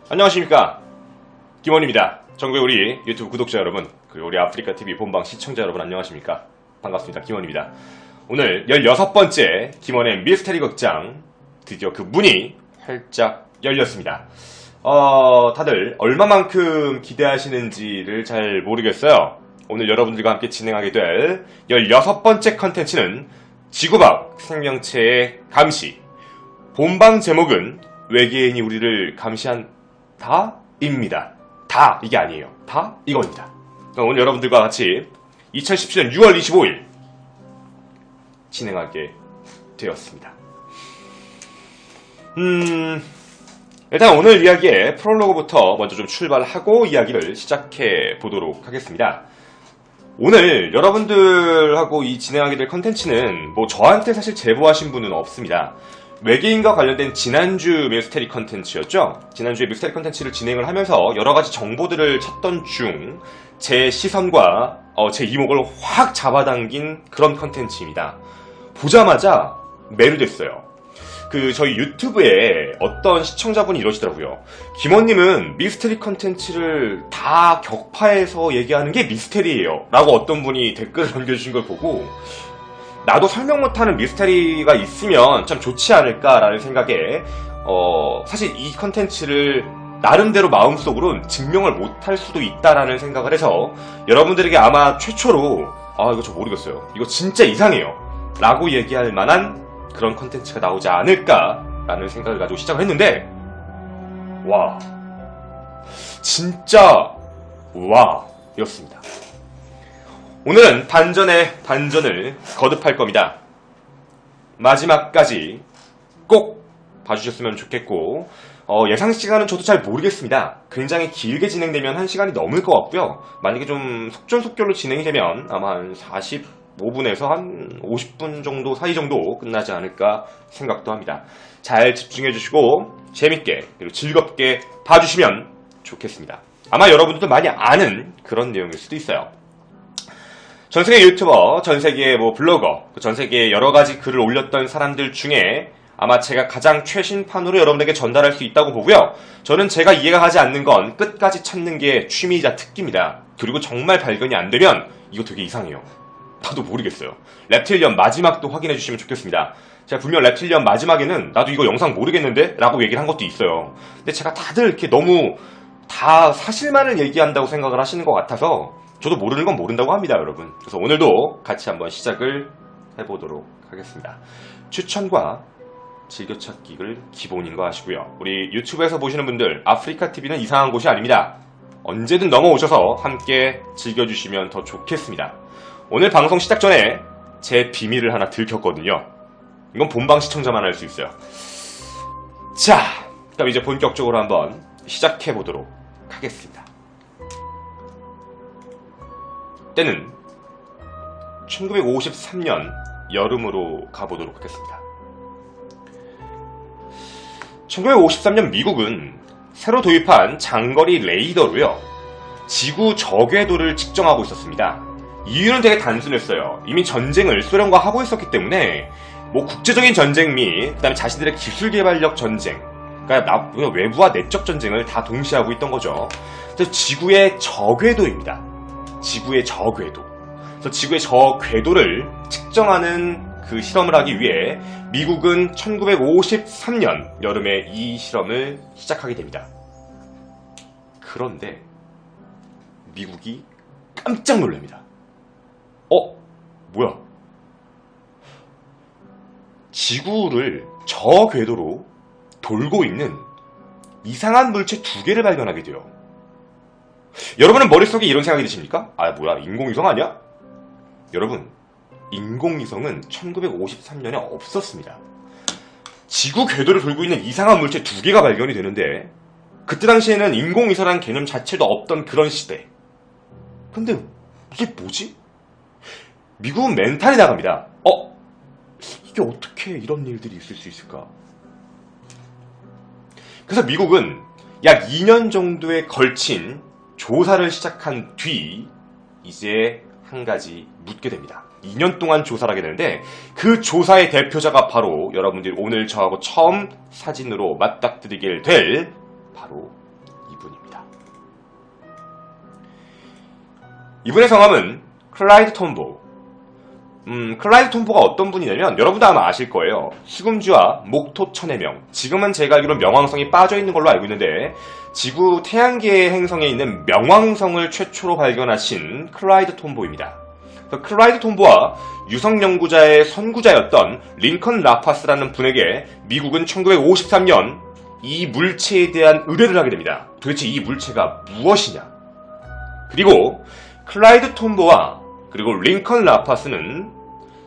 안녕하십니까, 김원입니다. 전국의 우리 유튜브 구독자 여러분, 그리고 우리 아프리카TV 본방 시청자 여러분 안녕하십니까. 반갑습니다. 김원입니다. 오늘 16번째 김원의 미스테리 극장, 드디어 그 문이 활짝 열렸습니다. 다들 얼마만큼 기대하시는지를 잘 모르겠어요. 오늘 여러분들과 함께 진행하게 될 16번째 컨텐츠는 지구밖 생명체의 감시. 본방 제목은 외계인이 우리를 감시한 다입니다. 다 이게 아니에요. 다 이겁니다. 오늘 여러분들과 같이 2017년 6월 25일 진행하게 되었습니다. 일단 오늘 이야기의 프롤로그부터 먼저 좀 출발하고 이야기를 시작해 보도록 하겠습니다. 오늘 여러분들하고 이 진행하게 될 컨텐츠는 뭐 저한테 사실 제보하신 분은 없습니다. 외계인과 관련된 지난주 미스테리 컨텐츠였죠. 지난주에 미스테리 컨텐츠를 진행을 하면서 여러가지 정보들을 찾던 중 제 시선과 제 이목을 확 잡아당긴 그런 컨텐츠입니다. 보자마자 매료됐어요. 저희 유튜브에 어떤 시청자분이 이러시더라고요. 김원님은 미스테리 컨텐츠를 다 격파해서 얘기하는 게 미스테리예요 라고 어떤 분이 댓글을 남겨주신 걸 보고, 나도 설명 못하는 미스테리가 있으면 참 좋지 않을까라는 생각에 사실 이 컨텐츠를 나름대로 마음속으로는 증명을 못할 수도 있다라는 생각을 해서 여러분들에게 아마 최초로 이거 저 모르겠어요, 이거 진짜 이상해요 라고 얘기할 만한 그런 컨텐츠가 나오지 않을까라는 생각을 가지고 시작을 했는데, 와, 진짜 와 이었습니다. 오늘은 반전에 반전을 거듭할 겁니다. 마지막까지 꼭 봐주셨으면 좋겠고, 예상 시간은 저도 잘 모르겠습니다. 굉장히 길게 진행되면 1시간이 넘을 것 같고요. 만약에 좀 속전속결로 진행이 되면 아마 한 45분에서 한 50분 정도 사이 정도 끝나지 않을까 생각도 합니다. 잘 집중해주시고 재밌게 그리고 즐겁게 봐주시면 좋겠습니다. 아마 여러분들도 많이 아는 그런 내용일 수도 있어요. 전세계 유튜버, 전세계 블로거, 전세계에 여러가지 글을 올렸던 사람들 중에 아마 제가 가장 최신판으로 여러분에게 전달할 수 있다고 보고요. 저는 제가 이해가 가지 않는 건 끝까지 찾는 게 취미이자 특기입니다. 그리고 정말 발견이 안 되면 이거 되게 이상해요. 나도 모르겠어요. 랩틸리언 마지막도 확인해 주시면 좋겠습니다. 제가 분명 랩틸리언 마지막에는 나도 이거 영상 모르겠는데? 라고 얘기를 한 것도 있어요. 근데 제가 다들 이렇게 너무 다 사실만을 얘기한다고 생각을 하시는 것 같아서 저도 모르는 건 모른다고 합니다, 여러분. 그래서 오늘도 같이 한번 시작을 해보도록 하겠습니다. 추천과 즐겨찾기를 기본인 거 아시고요. 우리 유튜브에서 보시는 분들, 아프리카TV는 이상한 곳이 아닙니다. 언제든 넘어오셔서 함께 즐겨주시면 더 좋겠습니다. 오늘 방송 시작 전에 제 비밀을 하나 들켰거든요. 이건 본방 시청자만 알 수 있어요. 자, 그럼 이제 본격적으로 한번 시작해보도록 하겠습니다. 때는 1953년 여름으로 가보도록 하겠습니다. 1953년 미국은 새로 도입한 장거리 레이더로요, 지구 저궤도를 측정하고 있었습니다. 이유는 되게 단순했어요. 이미 전쟁을 소련과 하고 있었기 때문에 국제적인 전쟁 및 그다음에 자신들의 기술 개발력 전쟁, 그러니까 외부와 내적 전쟁을 다 동시에 하고 있던 거죠. 그래서 지구의 저궤도입니다. 지구의 저궤도. 그래서 지구의 저궤도를 측정하는 그 실험을 하기 위해 미국은 1953년 여름에 이 실험을 시작하게 됩니다. 그런데 미국이 깜짝 놀랍니다. 뭐야? 지구를 저궤도로 돌고 있는 이상한 물체 2개를 발견하게 돼요. 여러분은 머릿속에 이런 생각이 드십니까? 뭐야, 인공위성 아니야? 여러분, 인공위성은 1953년에 없었습니다. 지구 궤도를 돌고 있는 이상한 물체 2개가 발견이 되는데, 그때 당시에는 인공위성이라는 개념 자체도 없던 그런 시대. 근데 이게 뭐지? 미국은 멘탈이 나갑니다. 이게 어떻게 이런 일들이 있을 수 있을까? 그래서 미국은 약 2년 정도에 걸친 조사를 시작한 뒤 이제 한 가지 묻게 됩니다. 2년 동안 조사를 하게 되는데, 그 조사의 대표자가 바로 여러분들이 오늘 저하고 처음 사진으로 맞닥뜨리게 될 바로 이분의 성함은 클라이드 톰보. 클라이드 톰보가 어떤 분이냐면 여러분도 아마 아실 거예요. 수금주와 목토 천의 명. 지금은 제가 알기로는 명왕성이 빠져있는 걸로 알고 있는데 지구 태양계의 행성에 있는 명왕성을 최초로 발견하신 클라이드 톰보입니다. 클라이드 톰보와 유성 연구자의 선구자였던 링컨 라파스라는 분에게 미국은 1953년 이 물체에 대한 의뢰를 하게 됩니다. 도대체 이 물체가 무엇이냐? 그리고 클라이드 톰보와 그리고 링컨 라파스는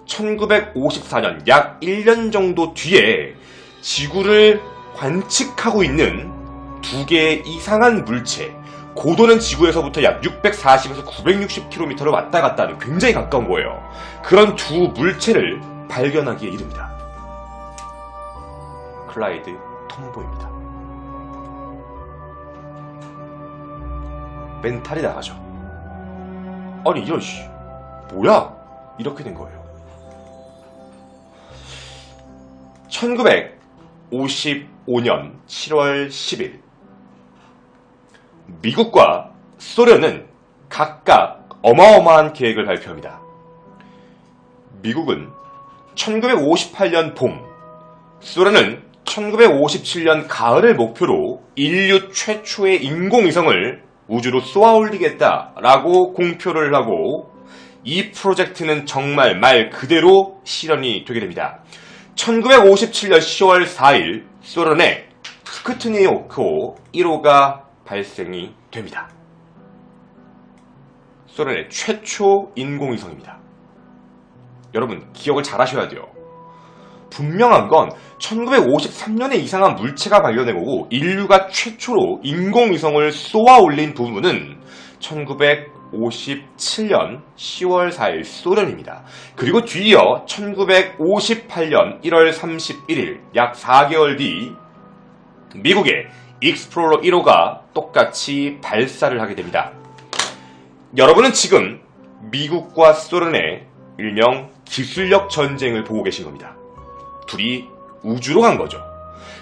1954년 약 1년 정도 뒤에 지구를 관측하고 있는 두 개의 이상한 물체, 고도는 지구에서부터 약 640에서 960km를 왔다 갔다 하는 굉장히 가까운 거예요. 그런 두 물체를 발견하기에 이릅니다. 클라이드 톰보입니다. 멘탈이 나가죠. 아니 이런 뭐야? 이렇게 된 거예요. 1955년 7월 10일 미국과 소련은 각각 어마어마한 계획을 발표합니다. 미국은 1958년 봄, 소련은 1957년 가을을 목표로 인류 최초의 인공위성을 우주로 쏘아 올리겠다라고 공표를 하고 이 프로젝트는 정말 말 그대로 실현이 되게 됩니다. 1957년 10월 4일 소련의 스푸트니크 1호가 발생이 됩니다. 소련의 최초 인공위성입니다. 여러분 기억을 잘 하셔야 돼요. 분명한 건 1953년에 이상한 물체가 발견되고 인류가 최초로 인공위성을 쏘아 올린 부분은 1957년 10월 4일 소련입니다. 그리고 뒤이어 1958년 1월 31일 약 4개월 뒤 미국의 익스플로러 1호가 똑같이 발사를 하게 됩니다. 여러분은 지금 미국과 소련의 일명 기술력 전쟁을 보고 계신 겁니다. 둘이 우주로 간 거죠.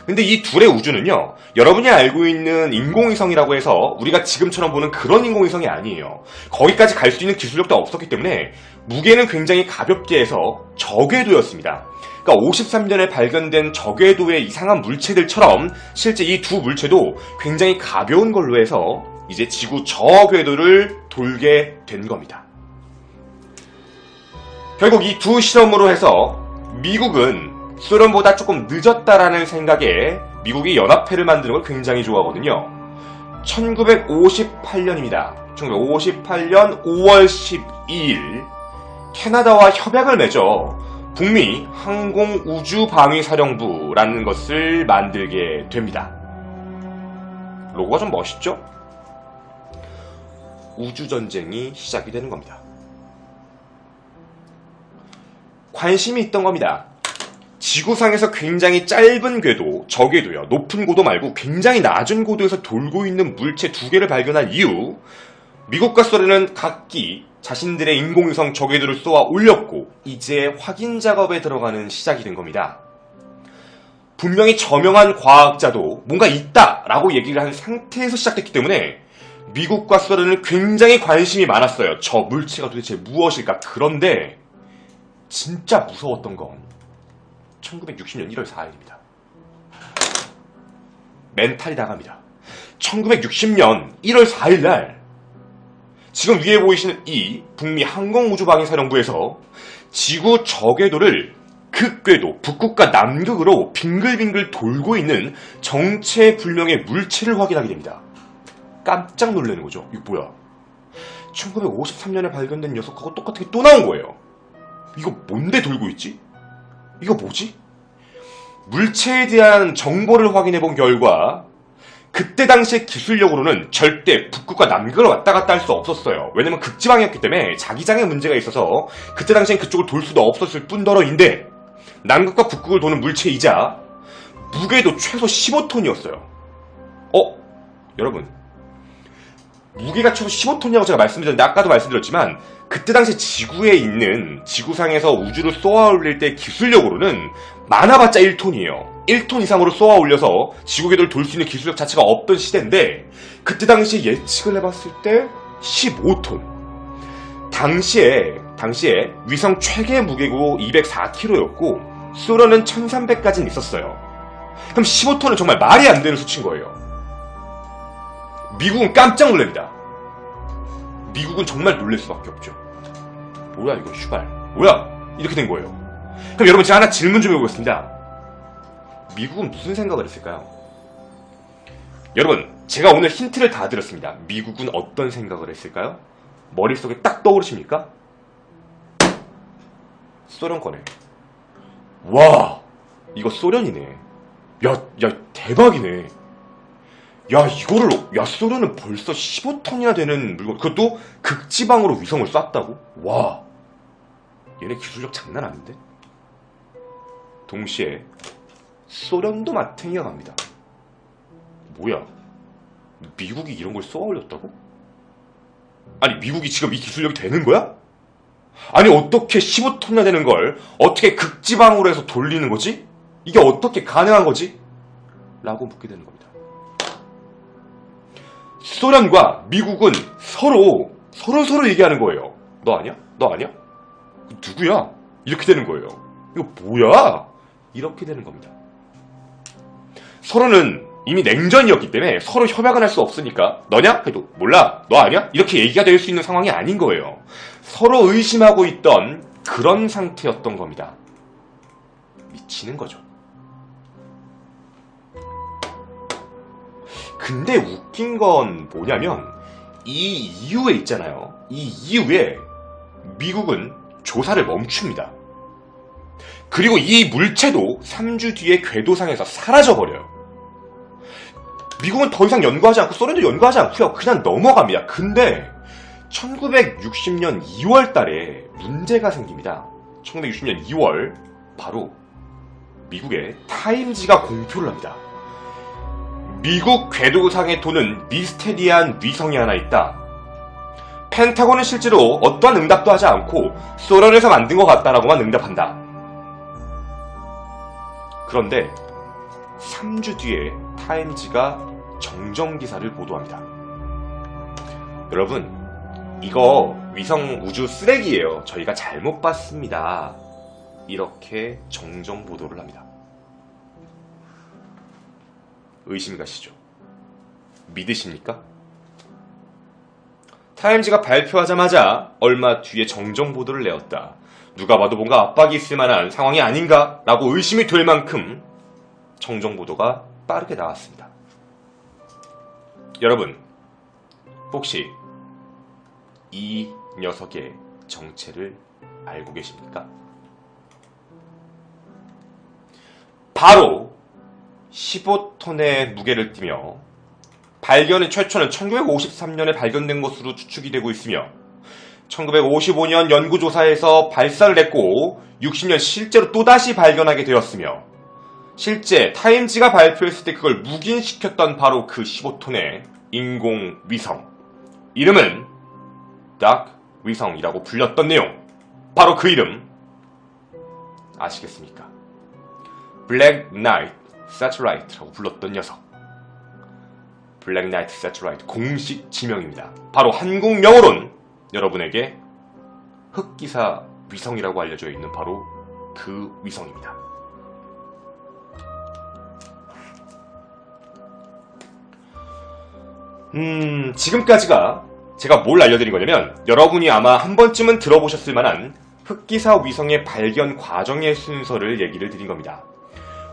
근데 이 둘의 우주는요, 여러분이 알고 있는 인공위성이라고 해서 우리가 지금처럼 보는 그런 인공위성이 아니에요. 거기까지 갈 수 있는 기술력도 없었기 때문에 무게는 굉장히 가볍게 해서 저궤도였습니다. 그러니까 53년에 발견된 저궤도의 이상한 물체들처럼 실제 이 두 물체도 굉장히 가벼운 걸로 해서 이제 지구 저궤도를 돌게 된 겁니다. 결국 이 두 실험으로 해서 미국은 소련보다 조금 늦었다라는 생각에 미국이 연합회를 만드는 걸 굉장히 좋아하거든요. 1958년입니다. 1958년 5월 12일 캐나다와 협약을 맺어 북미 항공우주방위사령부라는 것을 만들게 됩니다. 로고가 좀 멋있죠? 우주전쟁이 시작이 되는 겁니다. 관심이 있던 겁니다. 지구상에서 굉장히 짧은 궤도, 저궤도요, 높은 고도 말고 굉장히 낮은 고도에서 돌고 있는 물체 두 개를 발견한 이후 미국과 소련은 각기 자신들의 인공위성 저궤도를 쏘아 올렸고 이제 확인 작업에 들어가는 시작이 된 겁니다. 분명히 저명한 과학자도 뭔가 있다라고 얘기를 한 상태에서 시작됐기 때문에 미국과 소련은 굉장히 관심이 많았어요. 저 물체가 도대체 무엇일까? 그런데 진짜 무서웠던 건 1960년 1월 4일입니다. 멘탈이 나갑니다. 1960년 1월 4일 날 지금 위에 보이시는 이 북미 항공우주방위사령부에서 지구 저궤도를 극궤도, 북극과 남극으로 빙글빙글 돌고 있는 정체불명의 물체를 확인하게 됩니다. 깜짝 놀라는 거죠. 이거 뭐야? 1953년에 발견된 녀석하고 똑같은 게 또 나온 거예요. 이거 뭔데 돌고 있지? 이거 뭐지? 물체에 대한 정보를 확인해 본 결과 그때 당시의 기술력으로는 절대 북극과 남극을 왔다 갔다 할 수 없었어요. 왜냐면 극지방이었기 때문에 자기장에 문제가 있어서 그때 당시엔 그쪽을 돌 수도 없었을 뿐더러인데 남극과 북극을 도는 물체이자 무게도 최소 15톤이었어요. 여러분 무게가 최소 15톤이라고 제가 말씀드렸는데 아까도 말씀드렸지만 그때 당시 지구에 있는 지구상에서 우주를 쏘아 올릴 때 기술력으로는 많아봤자 1톤이에요. 1톤 이상으로 쏘아 올려서 지구궤도를 돌 수 있는 기술력 자체가 없던 시대인데 그때 당시 예측을 해봤을 때 15톤. 당시에 위성 최대 무게고 204kg였고 소련은 1300까지는 있었어요. 그럼 15톤은 정말 말이 안 되는 수치인 거예요. 미국은 깜짝 놀랍니다. 미국은 정말 놀랄 수밖에 없죠. 뭐야 이거 슈발 뭐야 이렇게 된 거예요. 그럼 여러분 제가 하나 질문 좀 해보겠습니다. 미국은 무슨 생각을 했을까요? 여러분 제가 오늘 힌트를 다 드렸습니다. 미국은 어떤 생각을 했을까요? 머릿속에 딱 떠오르십니까? 소련 거네. 와 이거 소련이네. 야 대박이네. 야 소련은 벌써 15톤이나 되는 물건, 그것도 극지방으로 위성을 쐈다고? 와 얘네 기술력 장난 아닌데? 동시에 소련도 마탱이가 갑니다. 뭐야 미국이 이런 걸 쏘아 올렸다고? 아니 미국이 지금 이 기술력이 되는 거야? 아니 어떻게 15톤이나 되는 걸 어떻게 극지방으로 해서 돌리는 거지? 이게 어떻게 가능한 거지? 라고 묻게 되는 겁니다. 소련과 미국은 서로 얘기하는 거예요. 너 아니야? 너 아니야? 누구야? 이렇게 되는 거예요. 이거 뭐야? 이렇게 되는 겁니다. 서로는 이미 냉전이었기 때문에 서로 협약을 할 수 없으니까 너냐? 그래도 몰라. 너 아니야? 이렇게 얘기가 될 수 있는 상황이 아닌 거예요. 서로 의심하고 있던 그런 상태였던 겁니다. 미치는 거죠. 근데 웃긴 건 뭐냐면 이 이후에 있잖아요. 이 이후에 미국은 조사를 멈춥니다. 그리고 이 물체도 3주 뒤에 궤도상에서 사라져버려요. 미국은 더 이상 연구하지 않고 소련도 연구하지 않고요. 그냥 넘어갑니다. 근데 1960년 2월 달에 문제가 생깁니다. 1960년 2월 바로 미국의 타임지가 공표를 합니다. 미국 궤도상에 도는 미스테리한 위성이 하나 있다. 펜타곤은 실제로 어떠한 응답도 하지 않고 소련에서 만든 것 같다라고만 응답한다. 그런데 3주 뒤에 타임지가 정정기사를 보도합니다. 여러분 이거 위성 우주 쓰레기예요. 저희가 잘못 봤습니다. 이렇게 정정 보도를 합니다. 의심이 가시죠? 믿으십니까? 타임지가 발표하자마자 얼마 뒤에 정정 보도를 내었다. 누가 봐도 뭔가 압박이 있을 만한 상황이 아닌가? 라고 의심이 될 만큼 정정 보도가 빠르게 나왔습니다. 여러분, 혹시 이 녀석의 정체를 알고 계십니까? 바로 15톤의 무게를 띠며 발견의 최초는 1953년에 발견된 것으로 추측이 되고 있으며 1955년 연구조사에서 발사를 했고 60년 실제로 또다시 발견하게 되었으며 실제 타임지가 발표했을 때 그걸 묵인시켰던 바로 그 15톤의 인공위성, 이름은 닥 위성이라고 불렸던 내용, 바로 그 이름 아시겠습니까? 블랙 나이트 새틀라이트라고 불렀던 녀석. 블랙 나이트 새틀라이트 공식 지명입니다. 바로 한국명으론 여러분에게 흑기사 위성이라고 알려져 있는 바로 그 위성입니다. 지금까지가 제가 뭘 알려드린 거냐면 여러분이 아마 한 번쯤은 들어보셨을 만한 흑기사 위성의 발견 과정의 순서를 얘기를 드린 겁니다.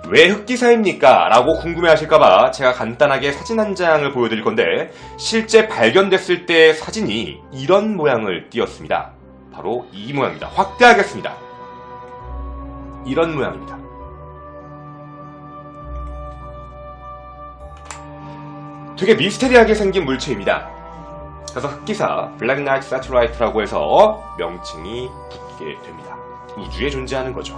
왜 흑기사입니까? 라고 궁금해하실까봐 제가 간단하게 사진 한 장을 보여드릴 건데 실제 발견됐을 때 사진이 이런 모양을 띄었습니다. 바로 이 모양입니다. 확대하겠습니다. 이런 모양입니다. 되게 미스테리하게 생긴 물체입니다. 그래서 흑기사 블랙 나이트 새틀라이트라고 해서 명칭이 붙게 됩니다. 우주에 존재하는 거죠.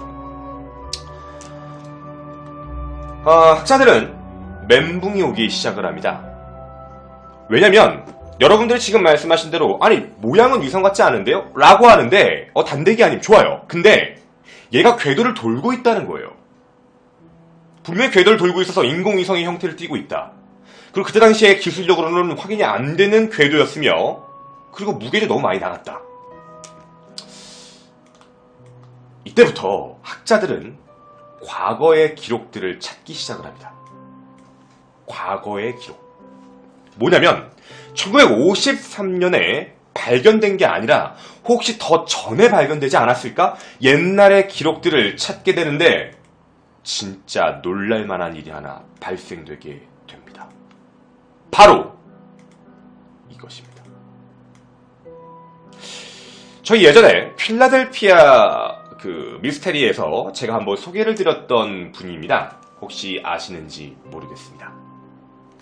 학자들은 멘붕이 오기 시작을 합니다. 왜냐면 여러분들이 지금 말씀하신 대로 아니 모양은 위성 같지 않은데요? 라고 하는데 단대기 아님 좋아요. 근데 얘가 궤도를 돌고 있다는 거예요. 분명히 궤도를 돌고 있어서 인공위성의 형태를 띠고 있다. 그리고 그때 당시에 기술력으로는 확인이 안 되는 궤도였으며 그리고 무게도 너무 많이 나갔다. 이때부터 학자들은 과거의 기록들을 찾기 시작을 합니다. 과거의 기록. 뭐냐면 1953년에 발견된 게 아니라 혹시 더 전에 발견되지 않았을까? 옛날의 기록들을 찾게 되는데 진짜 놀랄만한 일이 하나 발생되게 됩니다. 바로 이것입니다. 저희 예전에 필라델피아 그 미스테리에서 제가 한번 소개를 드렸던 분입니다. 혹시 아시는지 모르겠습니다.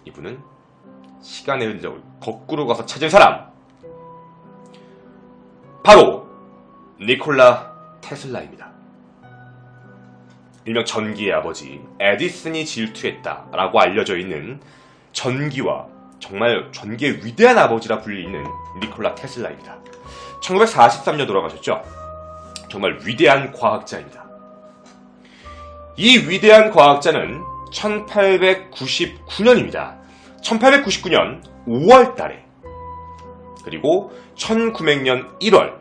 이분은 시간의 흔적을 거꾸로 가서 찾은 사람, 바로 니콜라 테슬라입니다. 일명 전기의 아버지 에디슨이 질투했다라고 알려져 있는 전기와 정말 전기의 위대한 아버지라 불리는 니콜라 테슬라입니다. 1943년 돌아가셨죠. 정말 위대한 과학자입니다. 이 위대한 과학자는 1899년입니다. 1899년 5월 달에 그리고 1900년 1월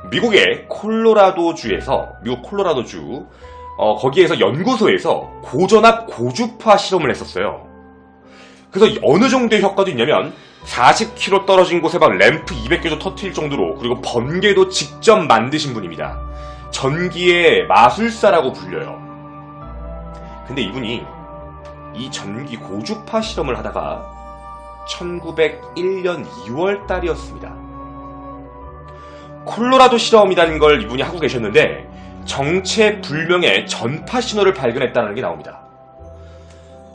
미국 콜로라도주 거기에서 연구소에서 고전압 고주파 실험을 했었어요. 그래서 어느 정도의 효과도 있냐면 40km 떨어진 곳에 막 램프 200개도 터트릴 정도로, 그리고 번개도 직접 만드신 분입니다. 전기의 마술사라고 불려요. 근데 이분이 이 전기 고주파 실험을 하다가 1901년 2월 달이었습니다. 콜로라도 실험이라는 걸 이분이 하고 계셨는데 정체불명의 전파 신호를 발견했다는 게 나옵니다.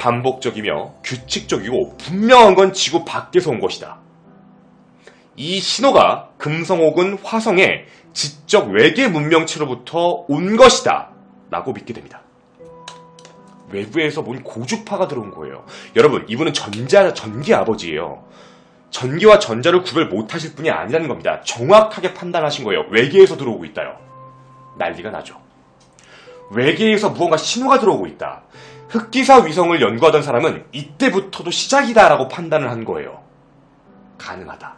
반복적이며 규칙적이고 분명한 건 지구 밖에서 온 것이다. 이 신호가 금성 혹은 화성의 지적 외계 문명체로부터 온 것이다 라고 믿게 됩니다. 외부에서 본 고주파가 들어온 거예요. 여러분, 이분은 전기 아버지예요. 전기와 전자를 구별 못하실 분이 아니라는 겁니다. 정확하게 판단하신 거예요. 외계에서 들어오고 있다요. 난리가 나죠. 외계에서 무언가 신호가 들어오고 있다. 흑기사 위성을 연구하던 사람은 이때부터도 시작이다라고 판단을 한 거예요. 가능하다.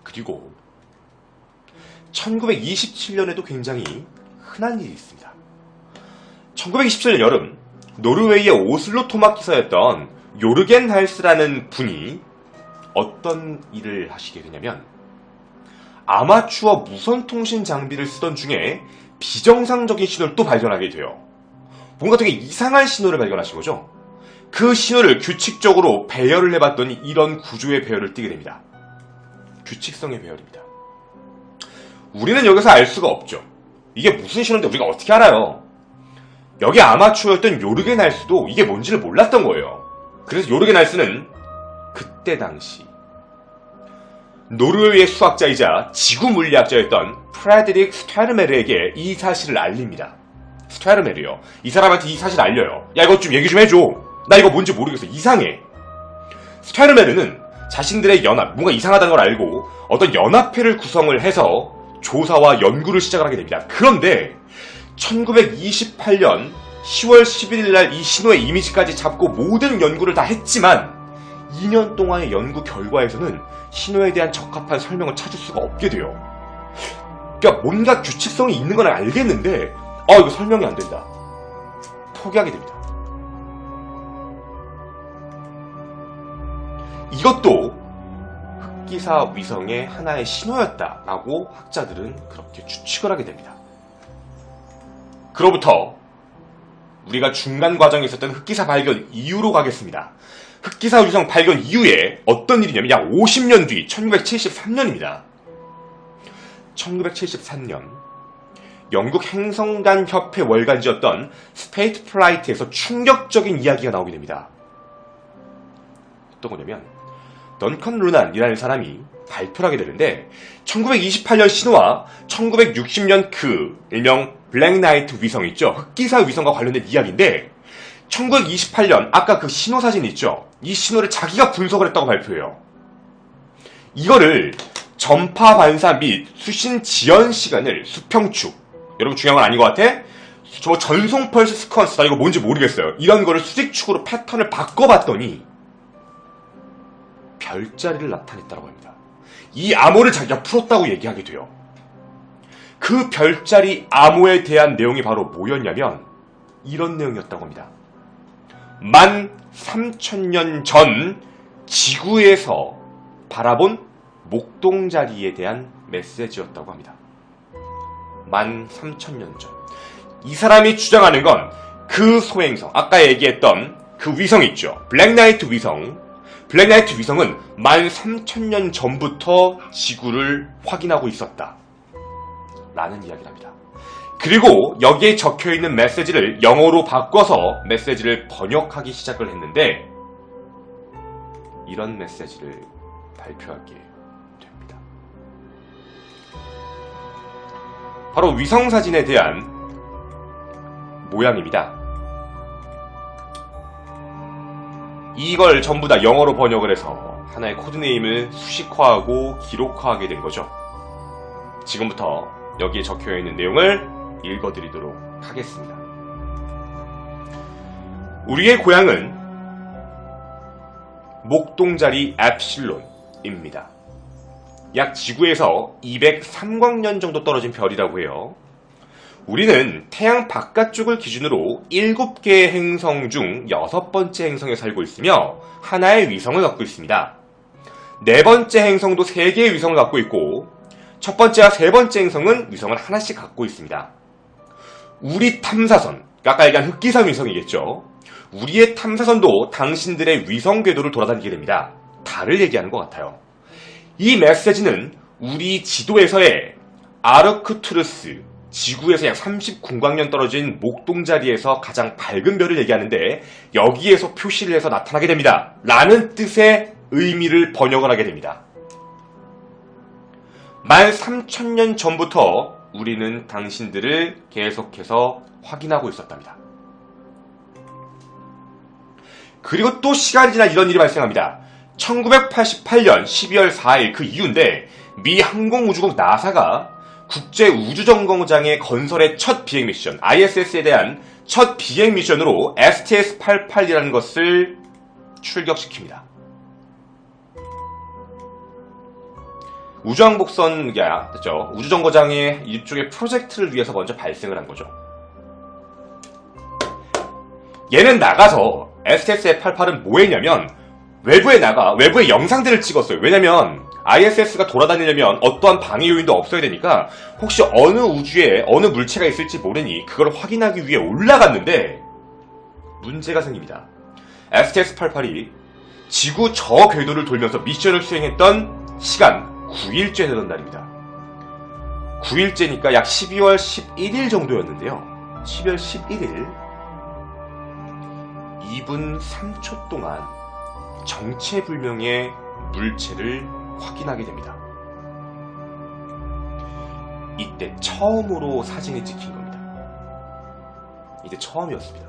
그리고 1927년에도 굉장히 흔한 일이 있습니다. 1927년 여름 노르웨이의 오슬로 토막 기사였던 요르겐 할스라는 분이 어떤 일을 하시게 되냐면 아마추어 무선통신 장비를 쓰던 중에 비정상적인 신호를 또 발견하게 돼요. 뭔가 되게 이상한 신호를 발견하신 거죠. 그 신호를 규칙적으로 배열을 해봤더니 이런 구조의 배열을 띠게 됩니다. 규칙성의 배열입니다. 우리는 여기서 알 수가 없죠. 이게 무슨 신호인데 우리가 어떻게 알아요? 여기 아마추어였던 요르겐 할스도 이게 뭔지를 몰랐던 거예요. 그래서 요르겐 할스는 그때 당시 노르웨이의 수학자이자 지구 물리학자였던 프레드릭 스테르메르에게 이 사실을 알립니다. 스테르메르요. 이 사람한테 이 사실을 알려요. 야, 이거 좀 얘기 좀 해줘. 나 이거 뭔지 모르겠어. 이상해. 스테르메르는 자신들의 연합, 뭔가 이상하다는 걸 알고 어떤 연합회를 구성을 해서 조사와 연구를 시작을 하게 됩니다. 그런데 1928년 10월 11일 날 이 신호의 이미지까지 잡고 모든 연구를 다 했지만 2년 동안의 연구 결과에서는 신호에 대한 적합한 설명을 찾을 수가 없게 돼요. 그러니까 뭔가 규칙성이 있는 건 알겠는데 이거 설명이 안 된다. 포기하게 됩니다. 이것도 흑기사 위성의 하나의 신호였다라고 학자들은 그렇게 추측을 하게 됩니다. 그로부터 우리가 중간 과정에 있었던 흑기사 발견 이후로 가겠습니다. 흑기사 위성 발견 이후에 어떤 일이냐면 약 50년 뒤 1973년입니다. 1973년 영국 행성간 협회 월간지였던 스페이스 플라이트에서 충격적인 이야기가 나오게 됩니다. 어떤 거냐면 던컨 루난이라는 사람이 발표를 하게 되는데 1928년 신호와 1960년 그 일명 블랙 나이트 위성 있죠. 흑기사 위성과 관련된 이야기인데 1928년 아까 그 신호 사진 있죠. 이 신호를 자기가 분석을 했다고 발표해요. 이거를 전파 반사 및 수신 지연 시간을 수평축, 여러분 중요한 건 아닌 것 같아? 저 전송 펄스 스퀀스다. 이거 뭔지 모르겠어요. 이런 거를 수직축으로 패턴을 바꿔봤더니 별자리를 나타냈다고 합니다. 이 암호를 자기가 풀었다고 얘기하게 돼요. 그 별자리 암호에 대한 내용이 바로 뭐였냐면 이런 내용이었다고 합니다. 13,000년 전 지구에서 바라본 목동자리에 대한 메시지였다고 합니다. 13,000년 전. 이 사람이 주장하는 건 그 소행성, 아까 얘기했던 그 위성 있죠. 블랙나이트 위성. 블랙나이트 위성은 13,000년 전부터 지구를 확인하고 있었다. 라는 이야기를 합니다. 그리고 여기에 적혀있는 메시지를 영어로 바꿔서 메시지를 번역하기 시작을 했는데 이런 메시지를 발표하게 됩니다. 바로 위성사진에 대한 모양입니다. 이걸 전부 다 영어로 번역을 해서 하나의 코드네임을 수식화하고 기록화하게 된 거죠. 지금부터 여기에 적혀있는 내용을 읽어드리도록 하겠습니다. 우리의 고향은 목동자리 엡실론입니다. 약 지구에서 203광년 정도 떨어진 별이라고 해요. 우리는 태양 바깥쪽을 기준으로 7개의 행성 중 6번째 행성에 살고 있으며 하나의 위성을 갖고 있습니다. 4번째 행성도 3개의 위성을 갖고 있고 첫 번째와 3번째 행성은 위성을 하나씩 갖고 있습니다. 우리 탐사선, 아까 얘기한 흑기사 위성이겠죠. 우리의 탐사선도 당신들의 위성 궤도를 돌아다니게 됩니다. 달을 얘기하는 것 같아요. 이 메시지는 우리 지도에서의 아르크투루스, 지구에서 약 39광년 떨어진 목동자리에서 가장 밝은 별을 얘기하는데 여기에서 표시를 해서 나타나게 됩니다. 라는 뜻의 의미를 번역을 하게 됩니다. 13,000년 전부터 우리는 당신들을 계속해서 확인하고 있었답니다. 그리고 또 시간이 지나 이런 일이 발생합니다. 1988년 12월 4일 그 이후인데 미 항공우주국 나사가 국제우주정거장의 건설의 첫 비행 미션, ISS에 대한 첫 비행 미션으로 STS-88이라는 것을 출격시킵니다. 우주항복선이야, 그죠? 우주정거장의 일종의 프로젝트를 위해서 먼저 발생을 한 거죠. 얘는 나가서 STS-88은 뭐 했냐면 외부에 영상들을 찍었어요. 왜냐면 ISS가 돌아다니려면 어떠한 방해 요인도 없어야 되니까 혹시 어느 우주에 어느 물체가 있을지 모르니 그걸 확인하기 위해 올라갔는데 문제가 생깁니다. STS-88이 지구 저 궤도를 돌면서 미션을 수행했던 시간 9일째 되던 날입니다. 9일째니까 약 12월 11일 정도였는데요. 12월 11일 2분 3초 동안 정체불명의 물체를 확인하게 됩니다. 이때 처음으로 사진이 찍힌 겁니다. 이때 처음이었습니다.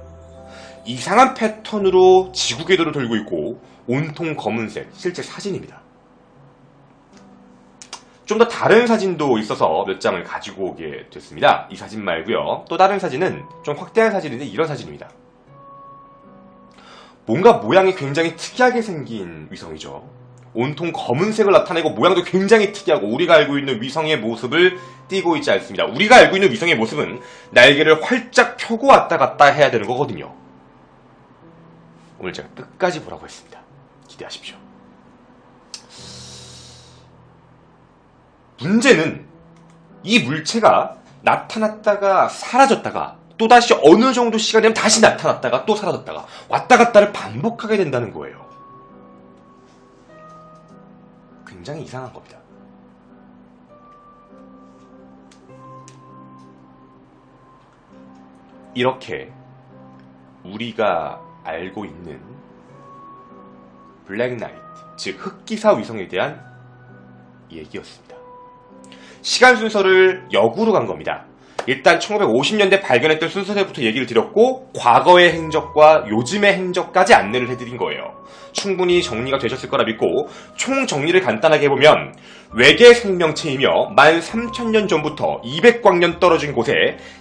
이상한 패턴으로 지구 궤도를 돌고 있고 온통 검은색, 실제 사진입니다. 좀 더 다른 사진도 있어서 몇 장을 가지고 오게 됐습니다. 이 사진 말고요. 또 다른 사진은 좀 확대한 사진인데 이런 사진입니다. 뭔가 모양이 굉장히 특이하게 생긴 위성이죠. 온통 검은색을 나타내고 모양도 굉장히 특이하고 우리가 알고 있는 위성의 모습을 띠고 있지 않습니다. 우리가 알고 있는 위성의 모습은 날개를 활짝 펴고 왔다 갔다 해야 되는 거거든요. 오늘 제가 끝까지 보라고 했습니다. 기대하십시오. 문제는 이 물체가 나타났다가 사라졌다가 또다시 어느 정도 시간이 되면 다시 나타났다가 또 사라졌다가 왔다 갔다를 반복하게 된다는 거예요. 굉장히 이상한 겁니다. 이렇게 우리가 알고 있는 블랙나이트, 즉 흑기사 위성에 대한 얘기였습니다. 시간 순서를 역으로 간 겁니다. 일단 1950년대 발견했던 순서대부터 얘기를 드렸고 과거의 행적과 요즘의 행적까지 안내를 해드린 거예요. 충분히 정리가 되셨을 거라 믿고 총 정리를 간단하게 해보면 외계 생명체이며 13,000년 전부터 200광년 떨어진 곳에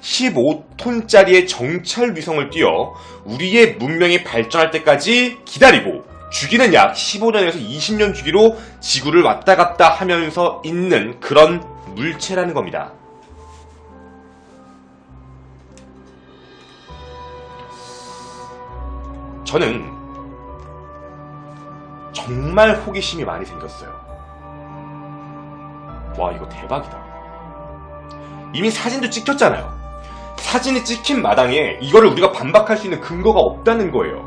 15톤짜리의 정찰 위성을 띄워 우리의 문명이 발전할 때까지 기다리고 주기는 약 15년에서 20년 주기로 지구를 왔다 갔다 하면서 있는 그런 물체라는 겁니다. 저는 정말 호기심이 많이 생겼어요. 와, 이거 대박이다. 이미 사진도 찍혔잖아요. 사진이 찍힌 마당에 이거를 우리가 반박할 수 있는 근거가 없다는 거예요.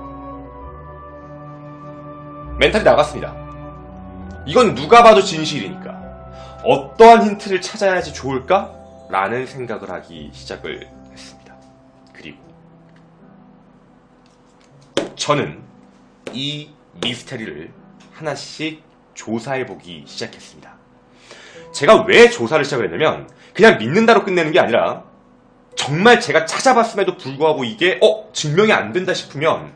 멘탈이 나갔습니다. 이건 누가 봐도 진실이니까 어떠한 힌트를 찾아야지 좋을까? 라는 생각을 하기 시작을 했습니다. 그리고 저는 이 미스테리를 하나씩 조사해보기 시작했습니다. 제가 왜 조사를 시작을 했냐면 그냥 믿는다로 끝내는 게 아니라 정말 제가 찾아봤음에도 불구하고 이게 증명이 안 된다 싶으면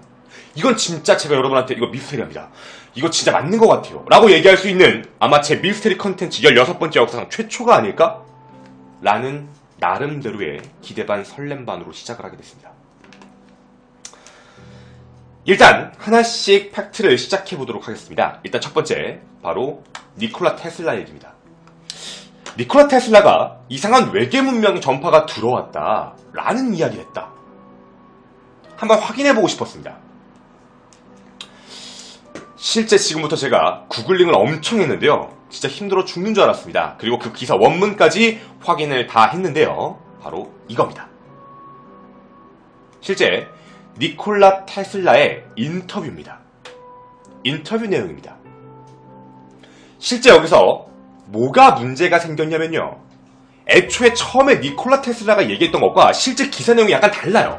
이건 진짜 제가 여러분한테 이거 미스테리합니다. 이거 진짜 맞는 것 같아요. 라고 얘기할 수 있는 아마 제 미스테리 컨텐츠 16번째 역사상 최초가 아닐까? 라는 나름대로의 기대 반 설렘 반으로 시작을 하게 됐습니다. 일단 하나씩 팩트를 시작해 보도록 하겠습니다. 일단 첫 번째 바로 니콜라 테슬라 얘기입니다. 니콜라 테슬라가 이상한 외계 문명의 전파가 들어왔다 라는 이야기를 했다. 한번 확인해 보고 싶었습니다. 실제 지금부터 제가 구글링을 엄청 했는데요. 진짜 힘들어 죽는 줄 알았습니다. 그리고 그 기사 원문까지 확인을 다 했는데요. 바로 이겁니다. 실제 니콜라 테슬라의 인터뷰입니다. 인터뷰 내용입니다. 실제 여기서 뭐가 문제가 생겼냐면요. 애초에 처음에 니콜라 테슬라가 얘기했던 것과 실제 기사 내용이 약간 달라요.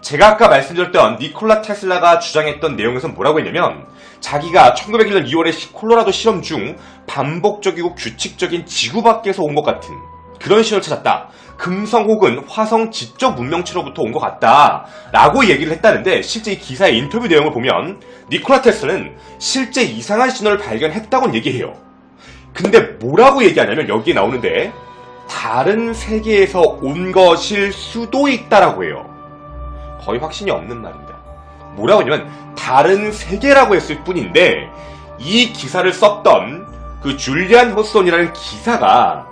제가 아까 말씀드렸던 니콜라 테슬라가 주장했던 내용에서는 뭐라고 했냐면 자기가 1901년 2월에 콜로라도 실험 중 반복적이고 규칙적인 지구 밖에서 온 것 같은 그런 신호를 찾았다. 금성 혹은 화성 지적 문명체로부터 온 것 같다 라고 얘기를 했다는데 실제 이 기사의 인터뷰 내용을 보면 니콜라 테슬라는 실제 이상한 신호를 발견했다고는 얘기해요. 근데 뭐라고 얘기하냐면 여기에 나오는데 다른 세계에서 온 것일 수도 있다라고 해요. 거의 확신이 없는 말입니다. 뭐라고 하냐면 다른 세계라고 했을 뿐인데 이 기사를 썼던 그 줄리안 호손이라는 기사가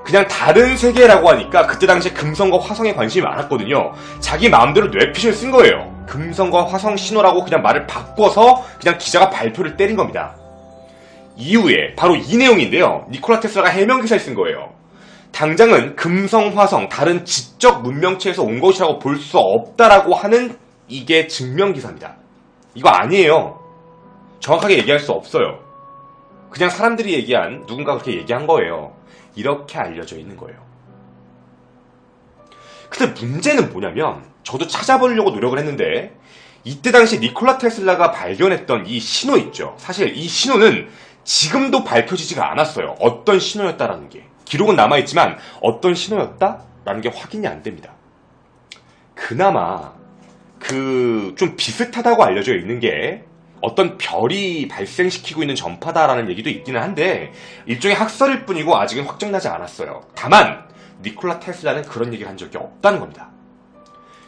그냥 다른 세계라고 하니까 그때 당시에 금성과 화성에 관심이 많았거든요. 자기 마음대로 뇌피셜 쓴 거예요. 금성과 화성 신호라고 그냥 말을 바꿔서 그냥 기자가 발표를 때린 겁니다. 이후에 바로 이 내용인데요. 니콜라 테슬라가 해명 기사를 쓴 거예요. 당장은 금성, 화성, 다른 지적 문명체에서 온 것이라고 볼 수 없다라고 하는 이게 증명 기사입니다. 이거 아니에요. 정확하게 얘기할 수 없어요. 그냥 사람들이 얘기한 누군가 그렇게 얘기한 거예요. 이렇게 알려져 있는 거예요. 근데 문제는 뭐냐면 저도 찾아보려고 노력을 했는데 이때 당시 니콜라 테슬라가 발견했던 이 신호 있죠. 사실 이 신호는 지금도 밝혀지지가 않았어요. 어떤 신호였다라는 게. 기록은 남아있지만 어떤 신호였다라는 게 확인이 안 됩니다. 그나마 좀 비슷하다고 알려져 있는 게 어떤 별이 발생시키고 있는 전파다라는 얘기도 있기는 한데 일종의 학설일 뿐이고 아직은 확정나지 않았어요. 다만 니콜라 테슬라는 그런 얘기를 한 적이 없다는 겁니다.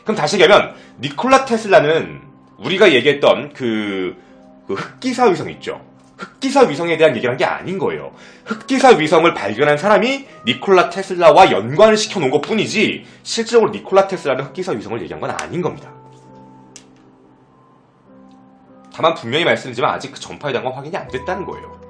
그럼 다시 얘기하면 니콜라 테슬라는 우리가 얘기했던 그 흑기사 위성 있죠. 흑기사 위성에 대한 얘기를 한 게 아닌 거예요. 흑기사 위성을 발견한 사람이 니콜라 테슬라와 연관을 시켜놓은 것 뿐이지 실질적으로 니콜라 테슬라는 흑기사 위성을 얘기한 건 아닌 겁니다. 다만 분명히 말씀드리지만 아직 그 전파에 대한 건 확인이 안 됐다는 거예요.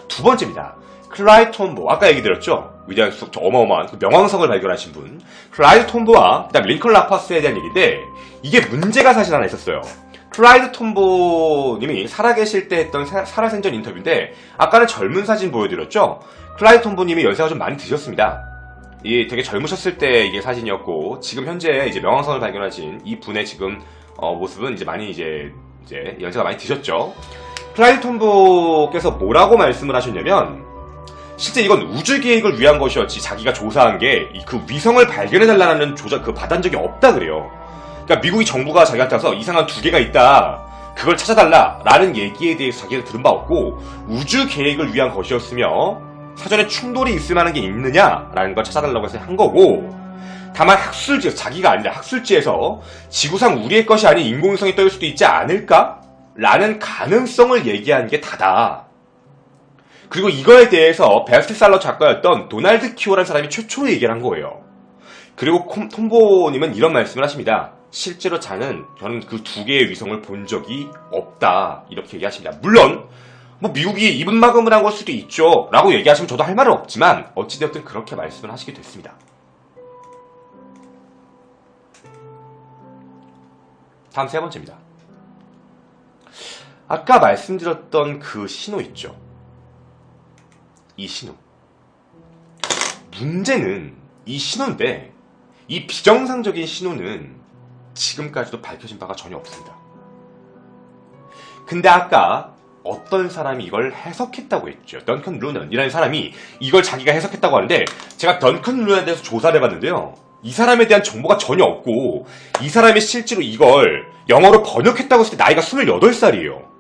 두 번째입니다. 클라이드 톰보, 아까 얘기 드렸죠? 위대한 어마어마한 그 명왕성을 발견하신 분 클라이드 톰보와 그다음 링컨 라파스에 대한 얘기인데 이게 문제가 사실 하나 있었어요. 클라이드 톰보님이 살아계실 때 했던 살아생전 인터뷰인데 아까는 젊은 사진 보여드렸죠? 클라이드 톰보님이 연세가 좀 많이 드셨습니다. 이 되게 젊으셨을 때 이게 사진이었고 지금 현재 이제 명왕성을 발견하신 이 분의 지금 모습은 이제 많이 이제 연세가 많이 드셨죠. 클라이드 톰보께서 뭐라고 말씀을 하셨냐면 실제 이건 우주 계획을 위한 것이었지 자기가 조사한 게 그 위성을 발견해달라는 그 받은 적이 없다 그래요. 그러니까 미국이 정부가 자기한테 와서 이상한 2개가 있다. 그걸 찾아달라라는 얘기에 대해서 자기가 들은 바 없고 우주 계획을 위한 것이었으며 사전에 충돌이 있을 만한 게 있느냐라는 걸 찾아달라고 해서 한 거고 다만 학술지에서 자기가 아니라 학술지에서 지구상 우리의 것이 아닌 인공위성이 떠올 수도 있지 않을까? 라는 가능성을 얘기한 게 다다. 그리고 이거에 대해서 베스트셀러 작가였던 도널드 키오라는 사람이 최초로 얘기를 한 거예요. 그리고 톰보님은 이런 말씀을 하십니다. 실제로 저는 그 두 개의 위성을 본 적이 없다 이렇게 얘기하십니다. 물론 뭐 미국이 이분마금을 한 걸 수도 있죠 라고 얘기하시면 저도 할 말은 없지만 어찌되었든 그렇게 말씀을 하시게 됐습니다. 다음 세 번째입니다. 아까 말씀드렸던 그 신호 있죠. 이 신호. 문제는 이 신호인데 이 비정상적인 신호는 지금까지도 밝혀진 바가 전혀 없습니다. 근데 아까 어떤 사람이 이걸 해석했다고 했죠. 던컨 루넌이라는 사람이 이걸 자기가 해석했다고 하는데 제가 던컨 루넌에 대해서 조사를 해봤는데요. 이 사람에 대한 정보가 전혀 없고 이 사람이 실제로 이걸 영어로 번역했다고 했을 때 나이가 28살이에요.